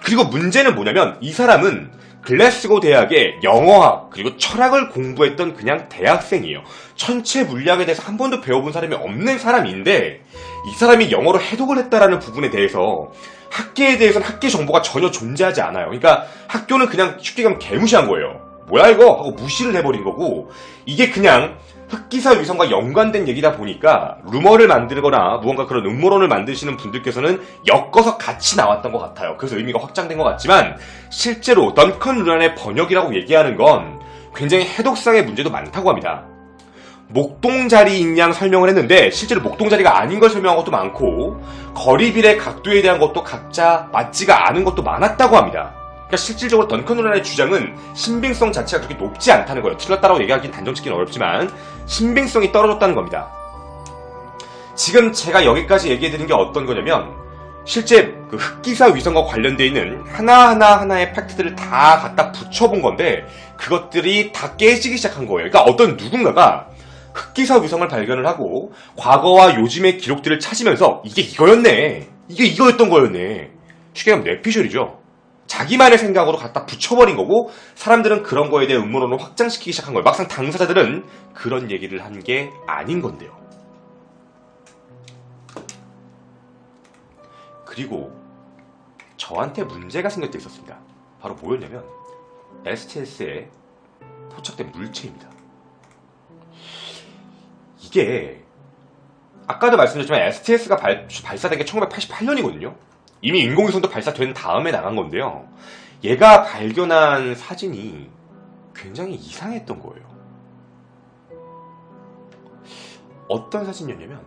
그리고 문제는 뭐냐면 이 사람은 글래스고 대학의 영어학 그리고 철학을 공부했던 그냥 대학생이에요. 천체 물리학에 대해서 한 번도 배워본 사람이 없는 사람인데 이 사람이 영어로 해독을 했다라는 부분에 대해서 학계에 대해서는 학계 정보가 전혀 존재하지 않아요. 그러니까 학교는 그냥 쉽게 가면 개무시한 거예요. 뭐야 이거? 하고 무시를 해버린 거고 이게 그냥 흑기사 위성과 연관된 얘기다 보니까 루머를 만들거나 무언가 그런 음모론을 만드시는 분들께서는 엮어서 같이 나왔던 것 같아요. 그래서 의미가 확장된 것 같지만 실제로 던컨 루넌의 번역이라고 얘기하는 건 굉장히 해독상의 문제도 많다고 합니다. 목동자리인 양 설명을 했는데 실제로 목동자리가 아닌 걸 설명한 것도 많고 거리빌의 각도에 대한 것도 각자 맞지가 않은 것도 많았다고 합니다. 그러니까 실질적으로 던컨 루넌의 주장은 신빙성 자체가 그렇게 높지 않다는 거예요. 틀렸다라고 얘기하기는 단정짓기는 어렵지만 신빙성이 떨어졌다는 겁니다. 지금 제가 여기까지 얘기해드린 게 어떤 거냐면 실제 그 흑기사 위성과 관련되어 있는 하나의 팩트들을 다 갖다 붙여본 건데 그것들이 다 깨지기 시작한 거예요. 그러니까 어떤 누군가가 흑기사 위성을 발견을 하고 과거와 요즘의 기록들을 찾으면서 이게 이거였네. 이게 이거였던 거였네. 쉽게 말하면 뇌피셜이죠. 자기만의 생각으로 갖다 붙여버린 거고 사람들은 그런 거에 대해 음모론을 확장시키기 시작한 거예요. 막상 당사자들은 그런 얘기를 한 게 아닌 건데요. 그리고 저한테 문제가 생길 때 있었습니다. 바로 뭐였냐면 STS에 포착된 물체입니다. 이게 아까도 말씀드렸지만 STS가 발사된 게 1988년이거든요. 이미 인공위성도 발사된 다음에 나간 건데요. 얘가 발견한 사진이 굉장히 이상했던 거예요. 어떤 사진이었냐면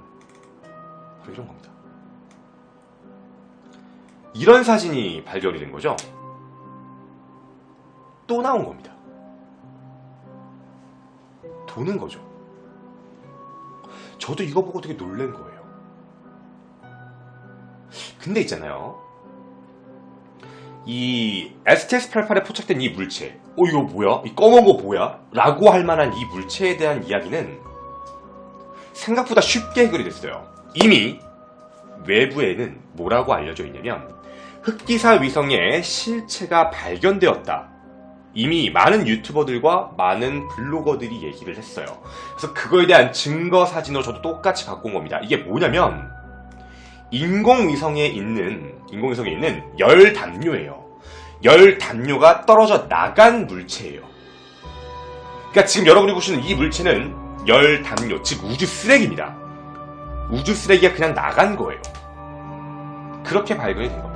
바로 이런 겁니다. 이런 사진이 발견이 된 거죠. 또 나온 겁니다. 도는 거죠. 저도 이거 보고 되게 놀란 거예요. 근데 있잖아요. 이 STS-88에 포착된 이 물체, 이거 뭐야? 이 검은 거 뭐야? 라고 할 만한 이 물체에 대한 이야기는 생각보다 쉽게 해결이 됐어요. 이미 외부에는 뭐라고 알려져 있냐면 흑기사 위성의 실체가 발견되었다. 이미 많은 유튜버들과 많은 블로거들이 얘기를 했어요. 그래서 그거에 대한 증거 사진으로 저도 똑같이 갖고 온 겁니다. 이게 뭐냐면 인공위성에 있는 열 담요예요. 열 담요가 떨어져 나간 물체예요. 그러니까 지금 여러분이 보시는 이 물체는 열 담요, 즉 우주 쓰레기입니다. 우주 쓰레기가 그냥 나간 거예요. 그렇게 발견이 된 겁니다.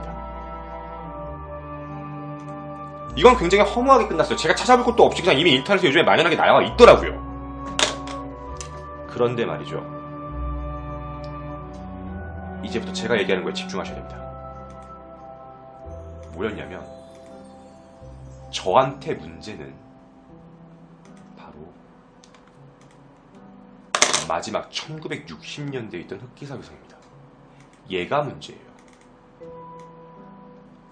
이건 굉장히 허무하게 끝났어요. 제가 찾아볼 것도 없이 그냥 이미 인터넷에 요즘에 만연하게 나와 있더라고요. 그런데 말이죠. 이제부터 제가 얘기하는 거에 집중하셔야 됩니다. 뭐였냐면 저한테 문제는 바로 마지막 1960년대에 있던 흑기사 위성입니다. 얘가 문제예요.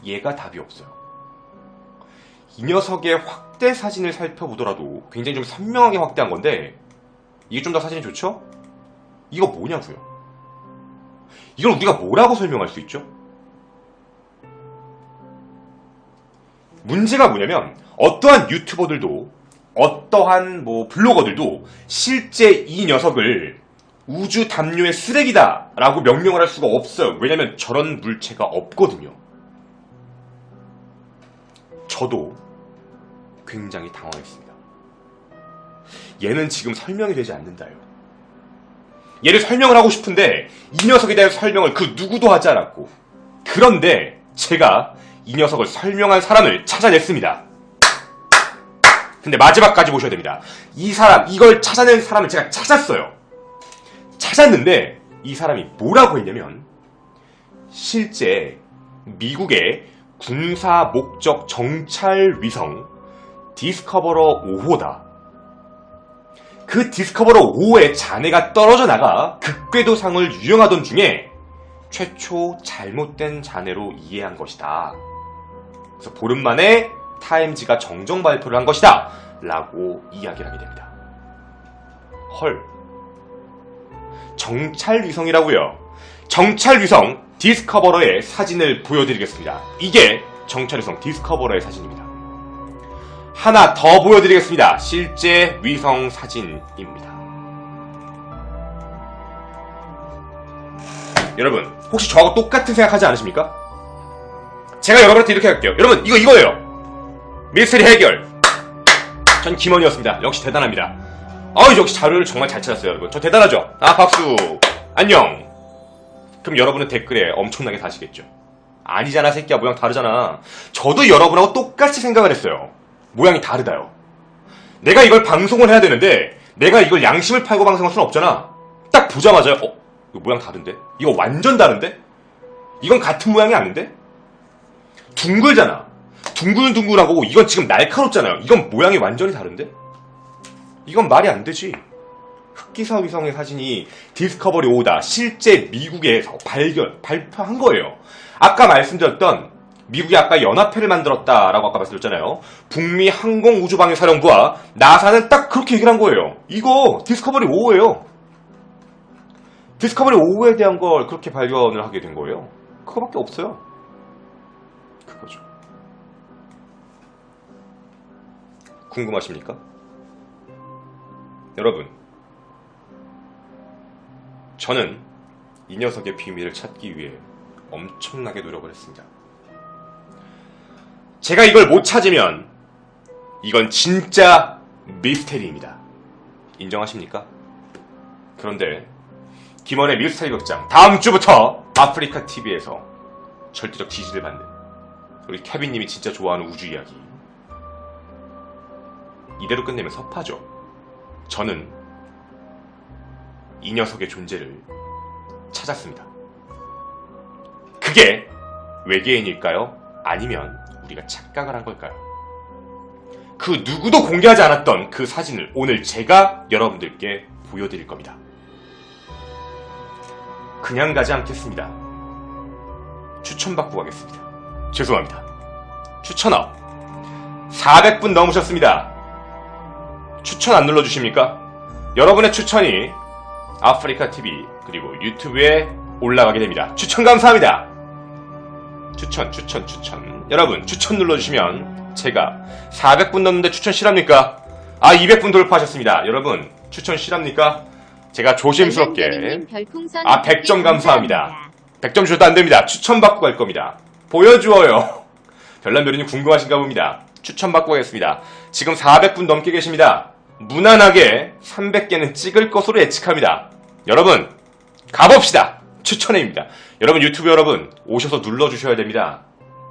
얘가 답이 없어요. 이 녀석의 확대 사진을 살펴보더라도 굉장히 좀 선명하게 확대한 건데 이게 좀 더 사진이 좋죠? 이거 뭐냐고요? 이걸 우리가 뭐라고 설명할 수 있죠? 문제가 뭐냐면 어떠한 유튜버들도 어떠한 블로거들도 실제 이 녀석을 우주 담요의 쓰레기다 라고 명명을 할 수가 없어요. 왜냐면 저런 물체가 없거든요. 저도 굉장히 당황했습니다. 얘는 지금 설명이 되지 않는다요. 얘를 설명을 하고 싶은데 이 녀석에 대한 설명을 그 누구도 하지 않았고, 그런데 제가 이 녀석을 설명한 사람을 찾아냈습니다. 근데 마지막까지 보셔야 됩니다. 이 사람, 이걸 찾아낸 사람을 제가 찾았어요. 찾았는데 이 사람이 뭐라고 했냐면, 실제 미국의 군사 목적 정찰 위성 디스커버러 5호다. 그 디스커버러 5호의 잔해가 떨어져 나가 극궤도상을 유영하던 중에 최초 잘못된 잔해로 이해한 것이다. 그래서 보름 만에 타임지가 정정 발표를 한 것이다 라고 이야기를 하게 됩니다. 헐, 정찰위성이라고요? 정찰위성 디스커버러의 사진을 보여드리겠습니다. 이게 정찰위성 디스커버러의 사진입니다. 하나 더 보여드리겠습니다. 실제 위성 사진입니다. 여러분, 혹시 저하고 똑같은 생각하지 않으십니까? 제가 여러분한테 이렇게 할게요. 여러분, 이거예요. 미스터리 해결. 전 김원이었습니다. 역시 대단합니다. 역시 자료를 정말 잘 찾았어요, 여러분. 저 대단하죠? 박수. 안녕. 그럼 여러분은 댓글에 엄청나게 다시겠죠. 아니잖아, 새끼야. 모양 다르잖아. 저도 여러분하고 똑같이 생각을 했어요. 모양이 다르다요. 내가 이걸 방송을 해야 되는데 내가 이걸 양심을 팔고 방송할 수는 없잖아. 딱 보자마자 이거 모양 다른데? 이거 완전 다른데? 이건 같은 모양이 아닌데? 둥글잖아. 둥글둥글하고 이건 지금 날카롭잖아요. 이건 모양이 완전히 다른데? 이건 말이 안 되지. 흑기사 위성의 사진이 디스커버리 5다. 실제 미국에서 발표한 거예요. 아까 말씀드렸던 미국이 아까 연합회를 만들었다라고 아까 말씀드렸잖아요. 북미 항공우주방위사령부와 나사는 딱 그렇게 얘기를 한 거예요. 이거 디스커버리 5호예요. 디스커버리 5호에 대한 걸 그렇게 발견을 하게 된 거예요. 그거밖에 없어요. 그거죠. 궁금하십니까? 여러분, 저는 이 녀석의 비밀을 찾기 위해 엄청나게 노력을 했습니다. 제가 이걸 못 찾으면 이건 진짜 미스테리입니다. 인정하십니까? 그런데 김원의 미스테리 극장 다음 주부터 아프리카 TV에서 절대적 지지를 받는 우리 케빈님이 진짜 좋아하는 우주 이야기, 이대로 끝내면 섭하죠. 저는 이 녀석의 존재를 찾았습니다. 그게 외계인일까요? 아니면 우리가 착각을 한 걸까요? 그 누구도 공개하지 않았던 그 사진을 오늘 제가 여러분들께 보여드릴 겁니다. 그냥 가지 않겠습니다. 추천받고 가겠습니다. 죄송합니다. 추천업 400분 넘으셨습니다. 추천 안 눌러주십니까? 여러분의 추천이 아프리카 TV 그리고 유튜브에 올라가게 됩니다. 추천 감사합니다. 추천. 여러분 추천 눌러주시면 제가 400분 넘는데 추천 실합니까? 200분 돌파하셨습니다. 여러분 추천 실합니까? 제가 조심스럽게 100점 감사합니다. 100점 주셔도 안됩니다. 추천 받고 갈 겁니다. 보여주어요. 별난별이님 궁금하신가 봅니다. 추천 받고 가겠습니다. 지금 400분 넘게 계십니다. 무난하게 300개는 찍을 것으로 예측합니다. 여러분 가봅시다. 추천회입니다. 여러분 유튜브 여러분 오셔서 눌러주셔야 됩니다.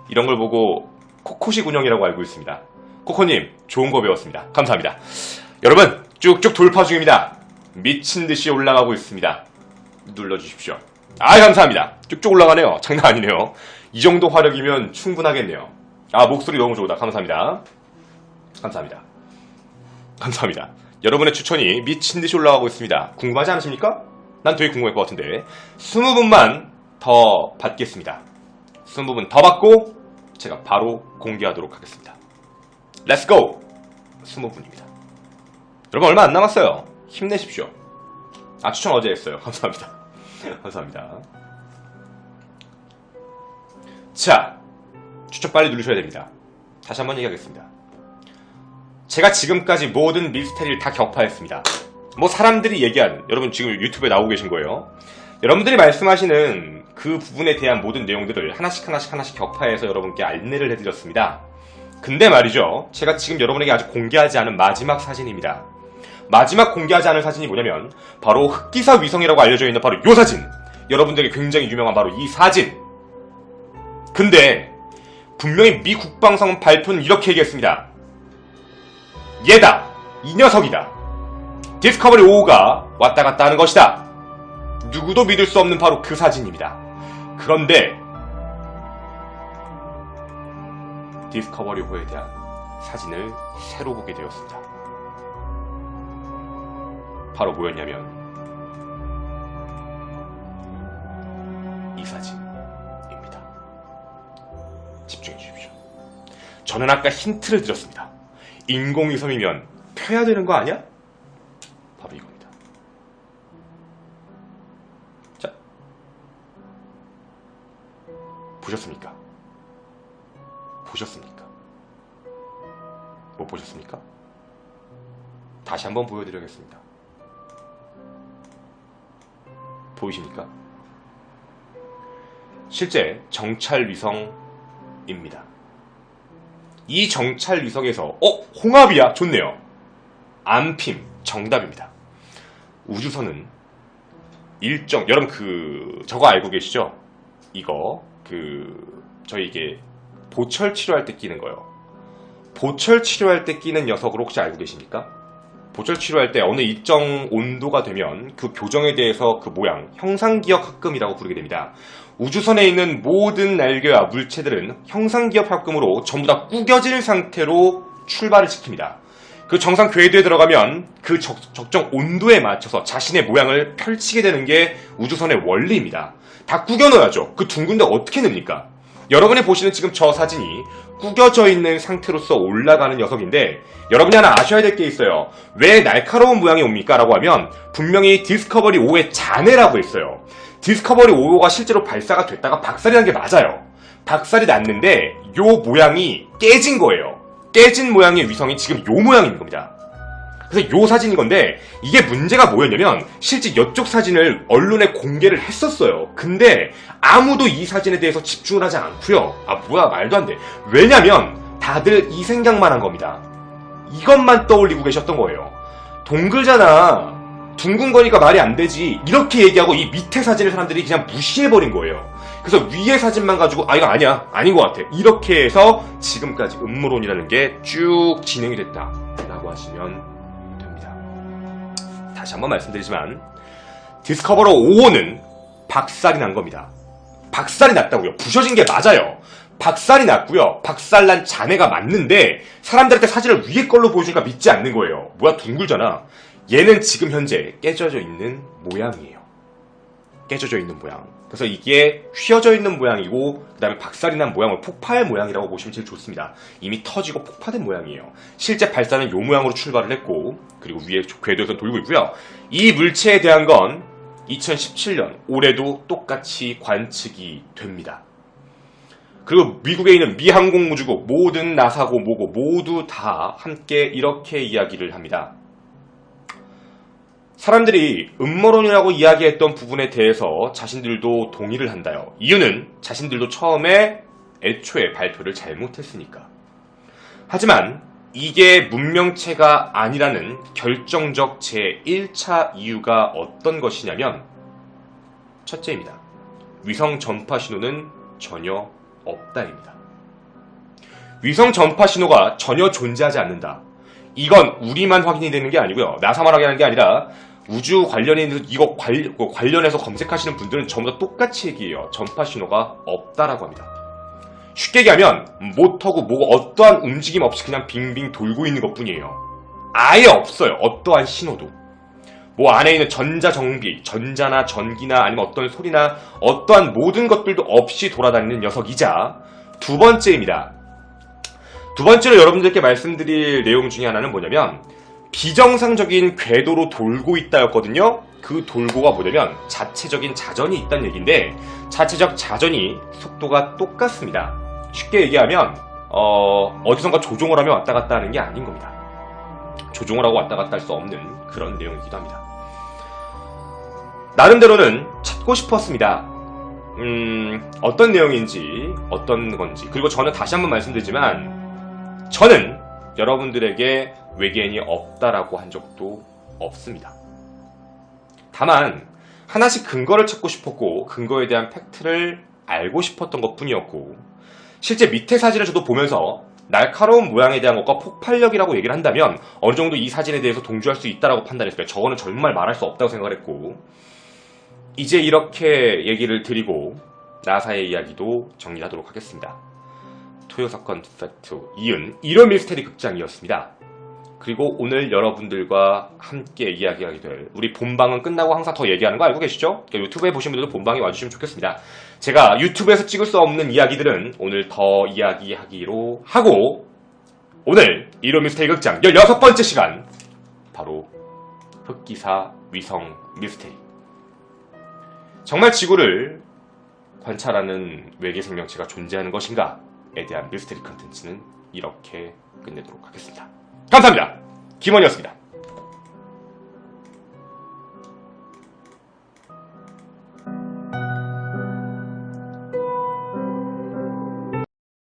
이런 걸 보고 코코식 운영이라고 알고 있습니다. 코코님 좋은 거 배웠습니다. 감사합니다. 여러분 쭉쭉 돌파 중입니다. 미친듯이 올라가고 있습니다. 눌러주십시오. 감사합니다. 쭉쭉 올라가네요. 장난 아니네요. 이 정도 화력이면 충분하겠네요. 목소리 너무 좋다. 감사합니다. 여러분의 추천이 미친듯이 올라가고 있습니다. 궁금하지 않으십니까? 난 되게 궁금할 것 같은데 20분만 더 받겠습니다. 20분 더 받고 제가 바로 공개하도록 하겠습니다. 렛츠고! 20분입니다. 여러분 얼마 안 남았어요. 힘내십시오. 추천 어제 했어요. 감사합니다. 감사합니다. 자, 추천 빨리 누르셔야 됩니다. 다시 한번 얘기하겠습니다. 제가 지금까지 모든 미스테리를 다 격파했습니다. 사람들이 얘기하는, 여러분 지금 유튜브에 나오고 계신 거예요. 여러분들이 말씀하시는 그 부분에 대한 모든 내용들을 하나씩 격파해서 여러분께 안내를 해드렸습니다. 근데 말이죠, 제가 지금 여러분에게 아직 공개하지 않은 마지막 사진입니다. 마지막 공개하지 않은 사진이 뭐냐면 바로 흑기사 위성이라고 알려져 있는 바로 이 사진. 여러분들에게 굉장히 유명한 바로 이 사진. 근데 분명히 미 국방성은 발표는 이렇게 얘기했습니다. 얘다. 이 녀석이다. 디스커버리 5호가 왔다 갔다 하는 것이다. 누구도 믿을 수 없는 바로 그 사진입니다. 그런데 디스커버리 5호에 대한 사진을 새로 보게 되었습니다. 바로 뭐였냐면 이 사진입니다. 집중해 주십시오. 저는 아까 힌트를 드렸습니다. 인공위성이면 펴야 되는 거 아니야? 바로 이겁니다. 자, 보셨습니까? 보셨습니까? 못 보셨습니까? 다시 한번 보여드리겠습니다. 보이십니까? 실제 정찰위성입니다. 이 정찰위성에서 홍합이야. 좋네요. 안핌 정답입니다. 우주선은 일정 여러분 저거 알고 계시죠? 이거 저희 이게 보철 치료할 때 끼는 거요. 보철 치료할 때 끼는 녀석을 혹시 알고 계십니까? 보철 치료할 때 어느 일정 온도가 되면 그 교정에 대해서 그 모양, 형상기억 합금이라고 부르게 됩니다. 우주선에 있는 모든 날개와 물체들은 형상기억 합금으로 전부 다 구겨질 상태로 출발을 시킵니다. 그 정상 궤도에 들어가면 그 적정 온도에 맞춰서 자신의 모양을 펼치게 되는 게 우주선의 원리입니다. 다 구겨 넣어야죠. 그 둥근 데 어떻게 넣습니까? 여러분이 보시는 지금 저 사진이 구겨져 있는 상태로서 올라가는 녀석인데 여러분이 하나 아셔야 될 게 있어요. 왜 날카로운 모양이 옵니까? 라고 하면 분명히 디스커버리 5의 잔해라고 했어요. 디스커버리 5호가 실제로 발사가 됐다가 박살이 난 게 맞아요. 박살이 났는데 요 모양이 깨진 거예요. 깨진 모양의 위성이 지금 요 모양인 겁니다. 그래서 요 사진인 건데 이게 문제가 뭐였냐면 실제 이쪽 사진을 언론에 공개를 했었어요. 근데 아무도 이 사진에 대해서 집중을 하지 않고요. 뭐야 말도 안 돼. 왜냐면 다들 이 생각만 한 겁니다. 이것만 떠올리고 계셨던 거예요. 동글잖아. 둥근 거니까 말이 안 되지. 이렇게 얘기하고 이 밑에 사진을 사람들이 그냥 무시해버린 거예요. 그래서 위에 사진만 가지고 이거 아니야. 아닌 것 같아. 이렇게 해서 지금까지 음모론이라는 게 쭉 진행이 됐다라고 하시면 다시 한번 말씀드리지만 디스커버리 5호는 박살이 난 겁니다. 박살이 났다고요. 부셔진 게 맞아요. 박살이 났고요. 박살난 잔해가 맞는데 사람들한테 사진을 위에 걸로 보여주니까 믿지 않는 거예요. 뭐야 둥글잖아. 얘는 지금 현재 깨져져 있는 모양이에요. 깨져져 있는 모양. 그래서 이게 휘어져 있는 모양이고 그 다음에 박살이 난 모양을 폭발 모양이라고 보시면 제일 좋습니다. 이미 터지고 폭파된 모양이에요. 실제 발사는 이 모양으로 출발을 했고 그리고 위에 궤도에서 돌고 있고요. 이 물체에 대한 건 2017년 올해도 똑같이 관측이 됩니다. 그리고 미국에 있는 미항공우주국 모든 나사고 뭐고 모두 다 함께 이렇게 이야기를 합니다. 사람들이 음모론이라고 이야기했던 부분에 대해서 자신들도 동의를 한다요. 이유는 자신들도 처음에 애초에 발표를 잘못했으니까. 하지만 이게 문명체가 아니라는 결정적 제1차 이유가 어떤 것이냐면 첫째입니다. 위성 전파 신호는 전혀 없다입니다. 위성 전파 신호가 전혀 존재하지 않는다. 이건 우리만 확인이 되는 게 아니고요. 나사만 확인하는 게 아니라 우주 관련해 이거 관련해서 검색하시는 분들은 전부 다 똑같이 얘기해요. 전파 신호가 없다라고 합니다. 쉽게 얘기하면 모터고 뭐고 어떠한 움직임 없이 그냥 빙빙 돌고 있는 것뿐이에요. 아예 없어요. 어떠한 신호도. 뭐 안에 있는 전자정비, 전자나 전기나 아니면 어떤 소리나 어떠한 모든 것들도 없이 돌아다니는 녀석이자 두 번째입니다. 두 번째로 여러분들께 말씀드릴 내용 중에 하나는 뭐냐면 비정상적인 궤도로 돌고 있다였거든요. 그 돌고가 뭐냐면 자체적인 자전이 있다는 얘기인데 자체적 자전이 속도가 똑같습니다. 쉽게 얘기하면 어디선가 조종을 하면 왔다 갔다 하는 게 아닌 겁니다. 조종을 하고 왔다 갔다 할 수 없는 그런 내용이기도 합니다. 나름대로는 찾고 싶었습니다. 어떤 내용인지 어떤 건지 그리고 저는 다시 한번 말씀드리지만 저는 여러분들에게 외계인이 없다라고 한 적도 없습니다. 다만 하나씩 근거를 찾고 싶었고 근거에 대한 팩트를 알고 싶었던 것뿐이었고, 실제 밑에 사진을 저도 보면서 날카로운 모양에 대한 것과 폭발력이라고 얘기를 한다면 어느 정도 이 사진에 대해서 동조할 수 있다라고 판단했어요. 저거는 정말 말할 수 없다고 생각을 했고, 이제 이렇게 얘기를 드리고 나사의 이야기도 정리하도록 하겠습니다. 토요 사건 팩트 이은 1호 미스테리 극장이었습니다. 그리고 오늘 여러분들과 함께 이야기하게 될 우리 본방은 끝나고 항상 더 얘기하는 거 알고 계시죠? 그러니까 유튜브에 보신 분들도 본방에 와주시면 좋겠습니다. 제가 유튜브에서 찍을 수 없는 이야기들은 오늘 더 이야기하기로 하고, 오늘 1호 미스테리 극장 16번째 시간, 바로 흑기사 위성 미스테리. 정말 지구를 관찰하는 외계 생명체가 존재하는 것인가에 대한 미스테리 컨텐츠는 이렇게 끝내도록 하겠습니다. 감사합니다. 김원이었습니다.